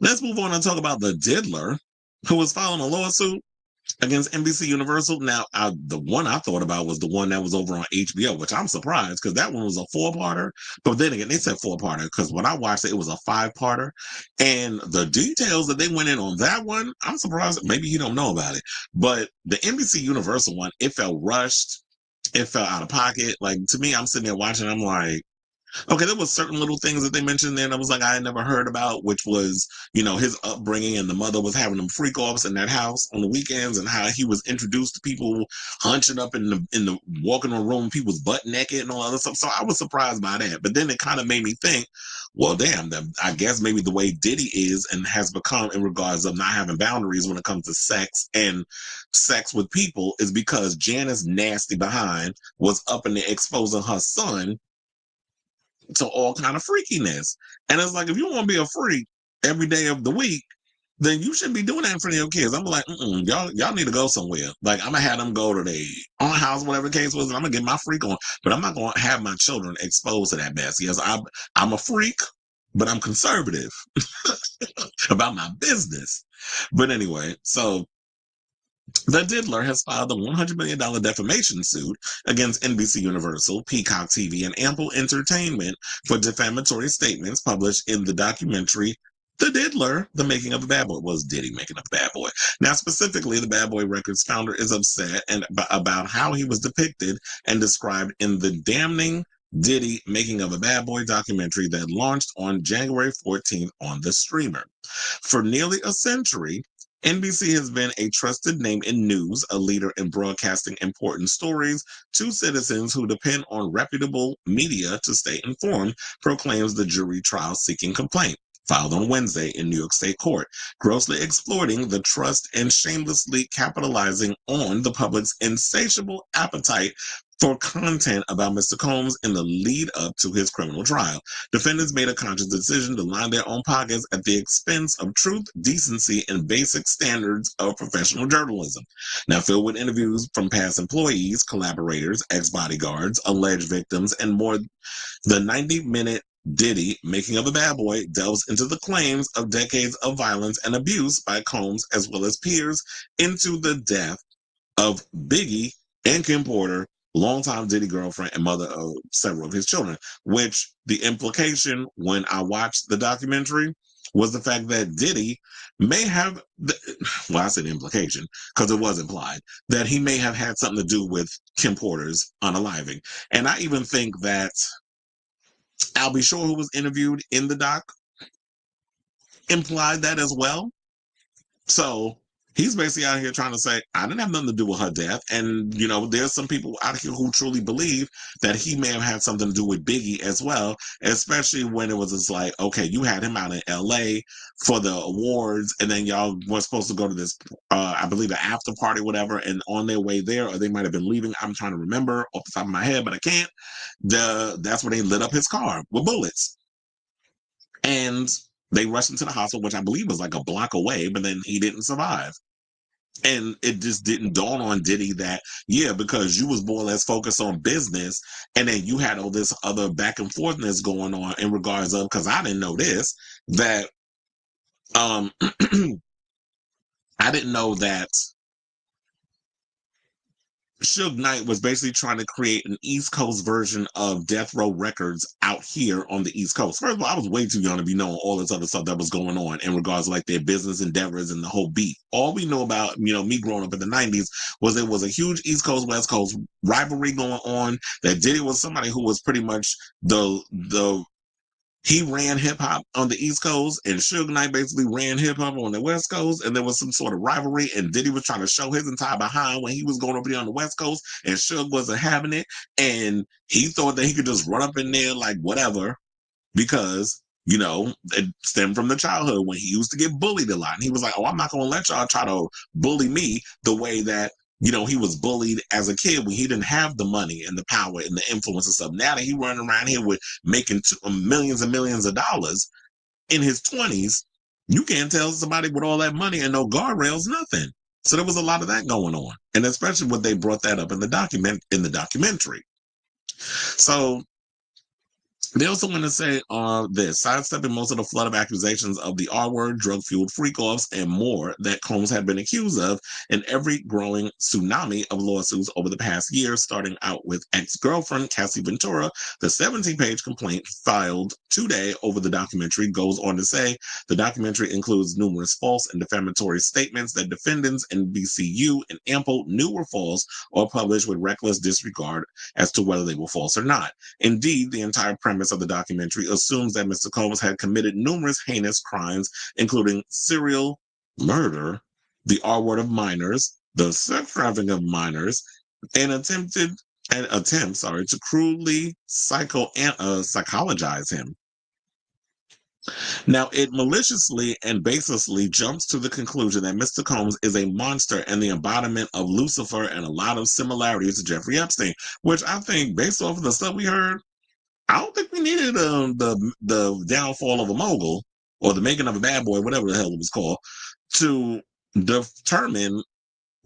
Let's move on and talk about the diddler who was filing a lawsuit against NBC Universal. Now, the one I thought about was the one that was over on HBO, which I'm surprised because that one was a four-parter. But then again, they said four-parter because when I watched it, it was a five-parter. And the details that they went in on that one, I'm surprised. Maybe you don't know about it. But the NBC Universal one, it felt rushed. It felt out of pocket. Like, to me, I'm sitting there watching, I'm like, okay, there was certain little things that they mentioned there that was like I had never heard about, which was, his upbringing and the mother was having them freak offs in that house on the weekends and how he was introduced to people hunching up in the walking room, people's butt naked and all other stuff. So I was surprised by that. But then it kind of made me think, well, damn, I guess maybe the way Diddy is and has become in regards of not having boundaries when it comes to sex and sex with people is because Janice nasty behind was up in there exposing her son to all kind of freakiness. And it's like, if you want to be a freak every day of the week, then you shouldn't be doing that in front of your kids. I'm like, y'all need to go somewhere. Like, I'm gonna have them go to their own house, whatever the case was, and I'm gonna get my freak on. But I'm not gonna have my children exposed to that mess. Yes, I'm a freak, but I'm conservative about my business. But anyway, so the diddler has filed a $100 million defamation suit against NBC Universal, Peacock TV, and Ample Entertainment for defamatory statements published in the documentary The Diddler, The Making of a Bad Boy. Was Diddy making of a bad boy? Now, specifically, the Bad Boy Records founder is upset about how he was depicted and described in the damning Diddy Making of a Bad Boy documentary that launched on January 14th on the streamer. For nearly a century, NBC has been a trusted name in news, a leader in broadcasting important stories to citizens who depend on reputable media to stay informed, proclaims the jury trial seeking complaint filed on Wednesday in New York State Court, grossly exploiting the trust and shamelessly capitalizing on the public's insatiable appetite for content about Mr. Combs in the lead up to his criminal trial. Defendants made a conscious decision to line their own pockets at the expense of truth, decency, and basic standards of professional journalism. Now, filled with interviews from past employees, collaborators, ex-bodyguards, alleged victims, and more, the 90-minute Diddy, Making of a Bad Boy, delves into the claims of decades of violence and abuse by Combs as well as peers into the death of Biggie and Kim Porter, longtime Diddy girlfriend and mother of several of his children, which the implication when I watched the documentary was the fact that Diddy may have, well, I said implication because it was implied, that he may have had something to do with Kim Porter's unaliving. And I even think that Al B. Shore, who was interviewed in the doc, implied that as well. So he's basically out here trying to say, I didn't have nothing to do with her death. And, there's some people out here who truly believe that he may have had something to do with Biggie as well, especially when it was just like, okay, you had him out in LA for the awards, and then y'all were supposed to go to this, I believe, an after party, whatever, and on their way there, or they might have been leaving, I'm trying to remember off the top of my head, but I can't, that's when they lit up his car with bullets. And they rushed him to the hospital, which I believe was like a block away, but then he didn't survive. And it just didn't dawn on Diddy that, yeah, because you was more or less focused on business, and then you had all this other back and forthness going on in regards of, because I didn't know this, that I didn't know that Suge Knight was basically trying to create an East Coast version of Death Row Records out here on the East Coast. First of all, I was way too young to be knowing all this other stuff that was going on in regards to like their business endeavors and the whole beat. All we know about, me growing up in the 90s was it was a huge East Coast, West Coast rivalry going on, that Diddy was somebody who was pretty much he ran hip hop on the East Coast, and Suge Knight basically ran hip hop on the West Coast, and there was some sort of rivalry. And Diddy was trying to show his entire behind when he was going over there on the West Coast, and Suge wasn't having it. And he thought that he could just run up in there like whatever, because it stemmed from the childhood when he used to get bullied a lot. And he was like, "Oh, I'm not going to let y'all try to bully me the way that." He was bullied as a kid when he didn't have the money and the power and the influence and stuff. Now that he running around here with making millions and millions of dollars in his 20s, you can't tell somebody with all that money and no guardrails, nothing. So there was a lot of that going on. And especially when they brought that up in the documentary. So They also want to say this, sidestepping most of the flood of accusations of the R word, drug-fueled freak-offs, and more that Combs had been accused of in every growing tsunami of lawsuits over the past year, starting out with ex-girlfriend Cassie Ventura. The 17-page complaint filed today over the documentary goes on to say the documentary includes numerous false and defamatory statements that defendants NBCU and Ample knew were false or published with reckless disregard as to whether they were false or not. Indeed, the entire premise of the documentary assumes that Mr. Combs had committed numerous heinous crimes, including serial murder, the R word of minors, the sex trafficking of minors, and attempts to cruelly psychologize him. Now, it maliciously and baselessly jumps to the conclusion that Mr. Combs is a monster and the embodiment of Lucifer and a lot of similarities to Jeffrey Epstein, which I think, based off of the stuff we heard, I don't think we needed the downfall of a mogul or the making of a bad boy, whatever the hell it was called, to determine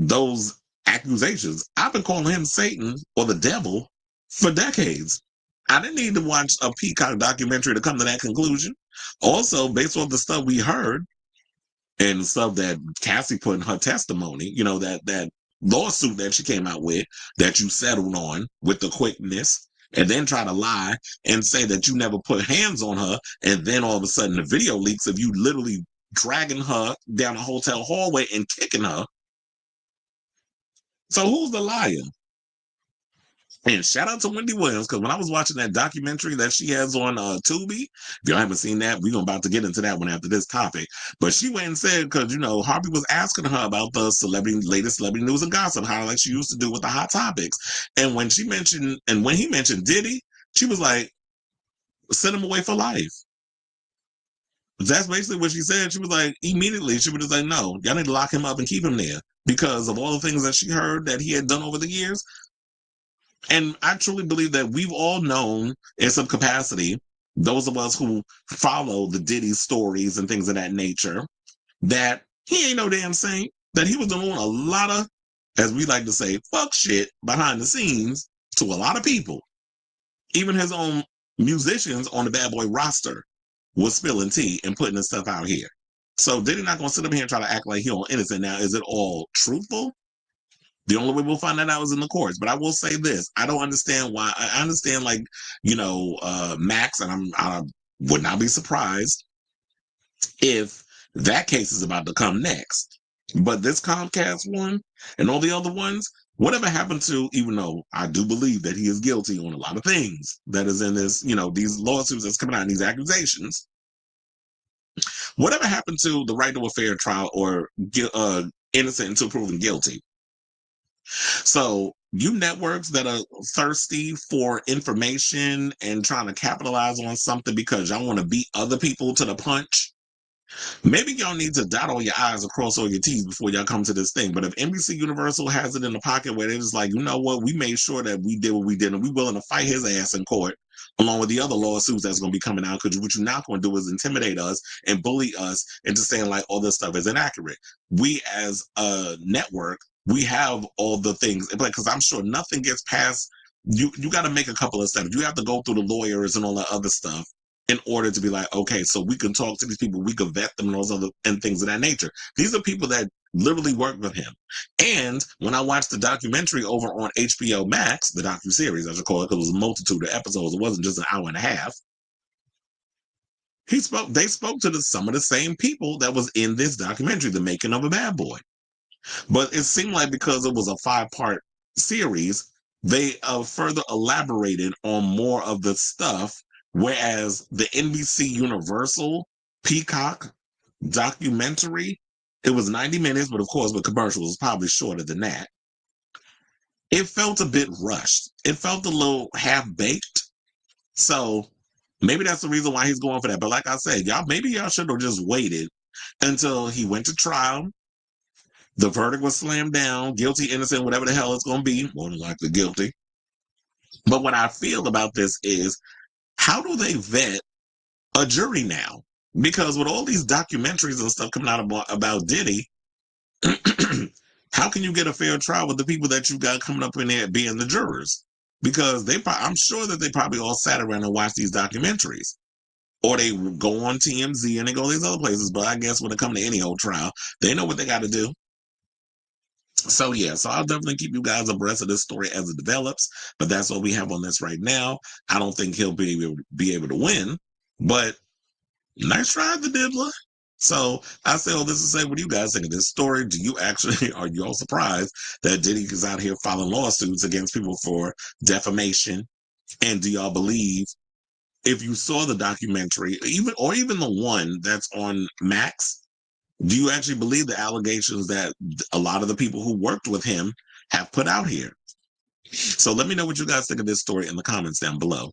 those accusations. I've been calling him Satan or the devil for decades. I didn't need to watch a Peacock documentary to come to that conclusion. Also, based on the stuff we heard and stuff that Cassie put in her testimony, you know, that lawsuit that she came out with that you settled on with the quickness, and then try to lie and say that you never put hands on her, and then all of a sudden the video leaks of you literally dragging her down a hotel hallway and kicking her. So who's the liar? And shout out to Wendy Williams, because when I was watching that documentary that she has on Tubi, if y'all haven't seen that, we're about to get into that one after this topic. But she went and said, because, you know, Harvey was asking her about the latest celebrity news and gossip, how like she used to do with the hot topics. And when he mentioned Diddy, she was like, send him away for life. That's basically what she said. She was like, immediately, she was just like, no, y'all need to lock him up and keep him there because of all the things that she heard that he had done over the years. And I truly believe that we've all known in some capacity, those of us who follow the Diddy stories and things of that nature, that he ain't no damn saint, that he was doing a lot of, as we like to say, fuck shit behind the scenes to a lot of people. Even his own musicians on the Bad Boy roster was spilling tea and putting this stuff out here. So Diddy not going to sit up here and try to act like he all innocent. Now, is it all truthful? The only way we'll find that out is in the courts. But I will say this. I don't understand why. I understand, like, you know, Max, and I would not be surprised if that case is about to come next. But this Comcast one and all the other ones, whatever happened to, even though I do believe that he is guilty on a lot of things that is in this, you know, these lawsuits that's coming out and these accusations, whatever happened to the right to a fair trial or innocent until proven guilty? So you networks that are thirsty for information and trying to capitalize on something because y'all want to beat other people to the punch, maybe y'all need to dot all your I's and cross all your T's before y'all come to this thing. But if NBC Universal has it in the pocket where they're just like, you know what, we made sure that we did what we did and we're willing to fight his ass in court along with the other lawsuits that's going to be coming out, because what you're not going to do is intimidate us and bully us into saying like all this stuff is inaccurate. We as a network, we have all the things, because I'm sure nothing gets past you. You got to make a couple of steps. You have to go through the lawyers and all that other stuff in order to be like, okay, so we can talk to these people, we can vet them and those other and things of that nature. These are people that literally work with him. And when I watched the documentary over on HBO Max, the docuseries, I should call it, because it was a multitude of episodes, it wasn't just an hour and a half. They spoke to some of the same people that was in this documentary, The Making of a Bad Boy. But it seemed like because it was a 5-part series, they further elaborated on more of the stuff, whereas the NBC Universal Peacock documentary, it was 90 minutes, but of course with commercials, it was probably shorter than that. It felt a bit rushed. It felt a little half-baked. So maybe that's the reason why he's going for that. But like I said, maybe y'all should have just waited until he went to trial. The verdict was slammed down, guilty, innocent, whatever the hell it's going to be, more than likely guilty. But what I feel about this is, how do they vet a jury now? Because with all these documentaries and stuff coming out about Diddy, how can you get a fair trial with the people that you got coming up in there being the jurors? because I'm sure that they probably all sat around and watched these documentaries. Or they go on TMZ and they go these other places. But I guess when it comes to any old trial, they know what they got to do. So yeah, so I'll definitely keep you guys abreast of this story as it develops. But that's what we have on this right now. I don't think he'll be able to win, but nice try, the diddler. So I say all this to say, what do you guys think of this story? Do you actually are you all surprised that Diddy is out here filing lawsuits against people for defamation? And do y'all believe, if you saw the documentary, even the one that's on Max, do you actually believe the allegations that a lot of the people who worked with him have put out here? So let me know what you guys think of this story in the comments down below.